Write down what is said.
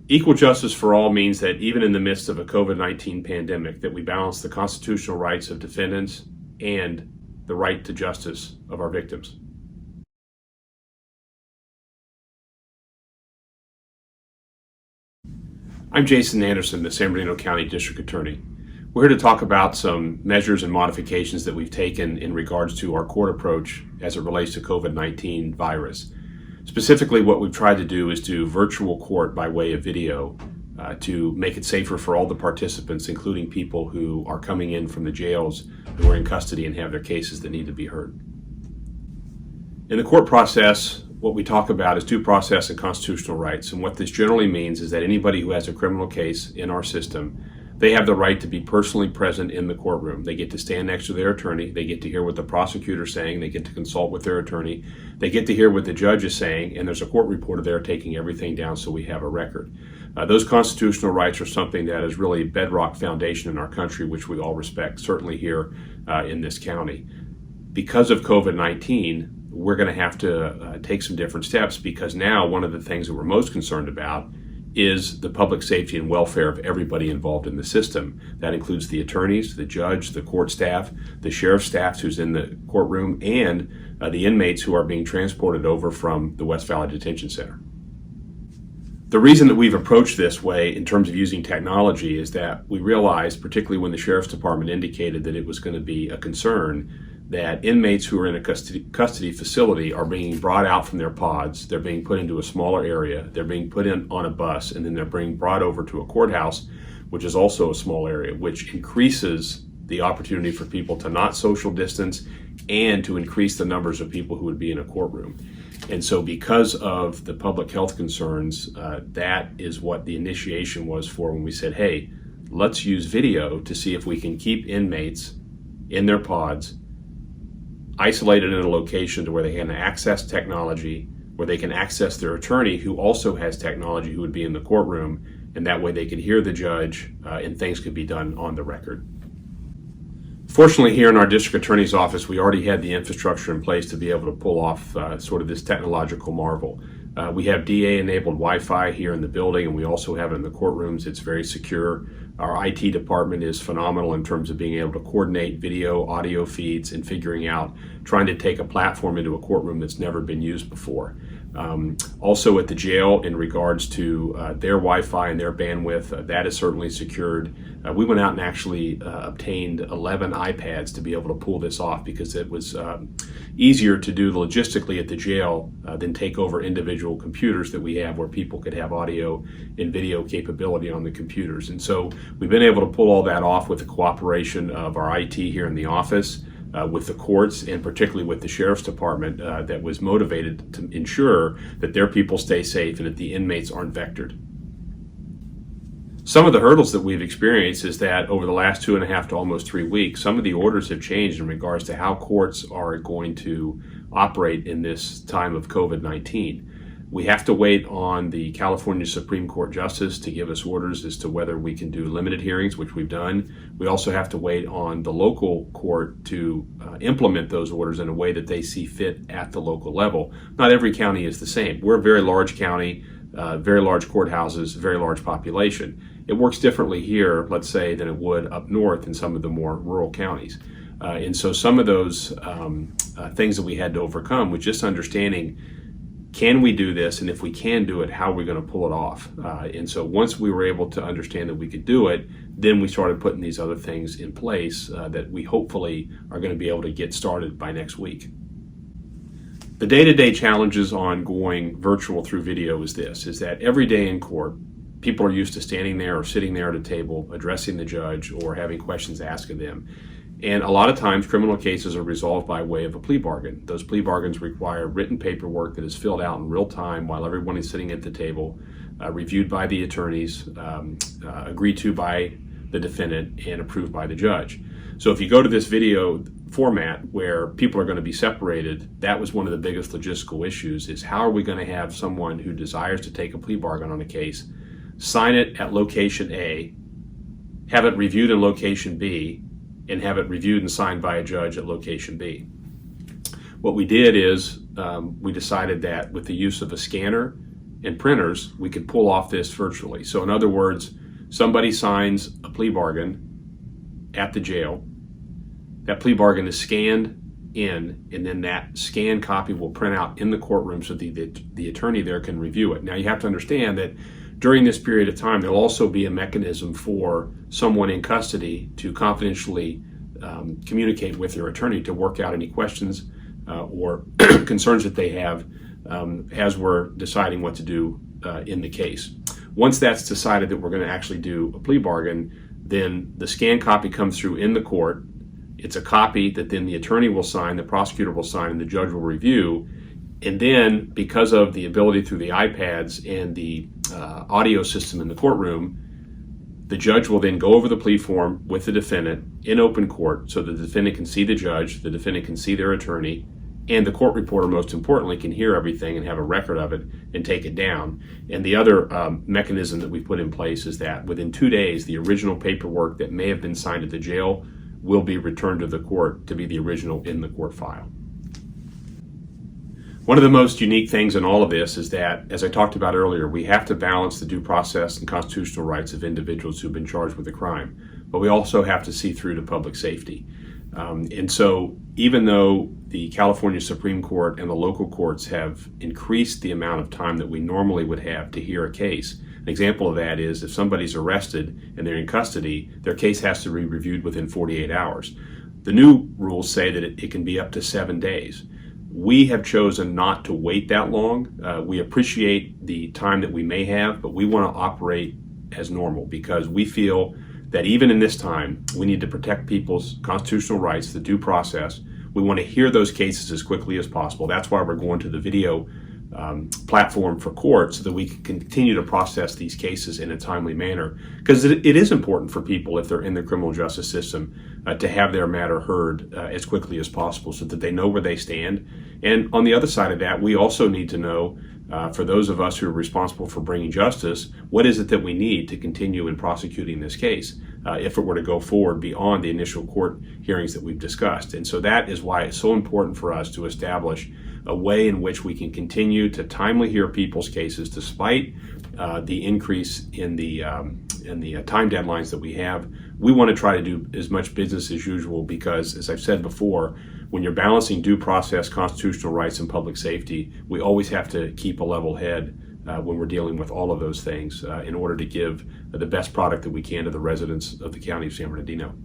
Equal justice for all means that even in the midst of a COVID-19 pandemic, that we balance the constitutional rights of defendants and the right to justice of our victims. I'm Jason Anderson, the San Bernardino County District Attorney. We're here to talk about some measures and modifications that we've taken in regards to our court approach as it relates to COVID-19 virus. Specifically, what we've tried to do is do virtual court by way of video to make it safer for all the participants, including people who are coming in from the jails who are in custody and have their cases that need to be heard. In the court process, what we talk about is due process and constitutional rights. And what this generally means is that anybody who has a criminal case in our system, they have the right to be personally present in the courtroom. They get to stand next to their attorney. They get to hear what the prosecutor's saying. They get to consult with their attorney. They get to hear what the judge is saying, and there's a court reporter there taking everything down so we have a record. Those constitutional rights are something that is really bedrock foundation in our country, which we all respect, certainly here in this county. Because of COVID-19, we're going to have to take some different steps, because now one of the things that we're most concerned about is the public safety and welfare of everybody involved in the system. That includes the attorneys, the judge, the court staff, the sheriff's staff who's in the courtroom, and the inmates who are being transported over from the West Valley Detention Center. The reason that we've approached this way in terms of using technology is that we realized, particularly when the Sheriff's Department indicated that it was going to be a concern, that inmates who are in a custody facility are being brought out from their pods, they're being put into a smaller area, they're being put in on a bus, and then they're being brought over to a courthouse, which is also a small area, which increases the opportunity for people to not social distance and to increase the numbers of people who would be in a courtroom. And so because of the public health concerns, that is what the initiation was for when we said, hey, let's use video to see if we can keep inmates in their pods isolated in a location to where they can access technology, where they can access their attorney who also has technology who would be in the courtroom, and that way they could hear the judge and things could be done on the record. Fortunately, here in our district attorney's office, we already had the infrastructure in place to be able to pull off sort of this technological marvel. We have DA-enabled Wi-Fi here in the building, and we also have it in the courtrooms. It's very secure. Our IT department is phenomenal in terms of being able to coordinate video, audio feeds, and figuring out, trying to take a platform into a courtroom that's never been used before. Also at the jail, in regards to their Wi-Fi and their bandwidth, that is certainly secured. We went out and actually obtained 11 iPads to be able to pull this off, because it was easier to do logistically at the jail than take over individual computers that we have, where people could have audio and video capability on the computers. And so we've been able to pull all that off with the cooperation of our IT here in the office, with the courts, and particularly with the Sheriff's Department that was motivated to ensure that their people stay safe and that the inmates aren't vectored. Some of the hurdles that we've experienced is that over the last 2.5 to almost 3 weeks, some of the orders have changed in regards to how courts are going to operate in this time of COVID-19. We have to wait on the California Supreme Court Justice to give us orders as to whether we can do limited hearings, which we've done. We also have to wait on the local court to implement those orders in a way that they see fit at the local level. Not every county is the same. We're a very large county, very large courthouses, very large population. It works differently here, let's say, than it would up north in some of the more rural counties. And so some of those things that we had to overcome was just understanding, can we do this? And if we can do it, how are we going to pull it off? And so once we were able to understand that we could do it, then we started putting these other things in place that we hopefully are going to be able to get started by next week. The day-to-day challenges on going virtual through video is that every day in court, people are used to standing there or sitting there at a table, addressing the judge or having questions asked of them. And a lot of times criminal cases are resolved by way of a plea bargain. Those plea bargains require written paperwork that is filled out in real time while everyone is sitting at the table, reviewed by the attorneys, agreed to by the defendant, and approved by the judge. So if you go to this video format where people are going to be separated, that was one of the biggest logistical issues, is how are we going to have someone who desires to take a plea bargain on a case, sign it at location A, have it reviewed in location B, and have it reviewed and signed by a judge at location B. What we did is we decided that with the use of a scanner and printers, we could pull off this virtually. So in other words, somebody signs a plea bargain at the jail. That plea bargain is scanned in, and then that scanned copy will print out in the courtroom so the attorney there can review it. Now you have to understand that during this period of time, there'll also be a mechanism for someone in custody to confidentially communicate with their attorney to work out any questions or concerns that they have as we're deciding what to do in the case. Once that's decided that we're going to actually do a plea bargain, then the scanned copy comes through in the court. It's a copy that then the attorney will sign, the prosecutor will sign, and the judge will review. And then, because of the ability through the iPads and the audio system in the courtroom, the judge will then go over the plea form with the defendant in open court so the defendant can see the judge, the defendant can see their attorney, and the court reporter, most importantly, can hear everything and have a record of it and take it down. And the other mechanism that we put in place is that within 2 days, the original paperwork that may have been signed at the jail will be returned to the court to be the original in the court file. One of the most unique things in all of this is that, as I talked about earlier, we have to balance the due process and constitutional rights of individuals who've been charged with a crime, but we also have to see through to public safety. And so even though the California Supreme Court and the local courts have increased the amount of time that we normally would have to hear a case, an example of that is if somebody's arrested and they're in custody, their case has to be reviewed within 48 hours. The new rules say that it can be up to 7 days. We have chosen not to wait that long. We appreciate the time that we may have, but we want to operate as normal because we feel that even in this time, we need to protect people's constitutional rights, the due process. We want to hear those cases as quickly as possible. That's why we're going to the video platform for court so that we can continue to process these cases in a timely manner. Because it is important for people, if they're in the criminal justice system, to have their matter heard as quickly as possible so that they know where they stand. And on the other side of that, we also need to know, for those of us who are responsible for bringing justice, what is it that we need to continue in prosecuting this case if it were to go forward beyond the initial court hearings that we've discussed. And so that is why it's so important for us to establish a way in which we can continue to timely hear people's cases despite the increase in the time deadlines that we have. We want to try to do as much business as usual because, as I've said before, when you're balancing due process, constitutional rights, and public safety, we always have to keep a level head when we're dealing with all of those things in order to give the best product that we can to the residents of the county of San Bernardino.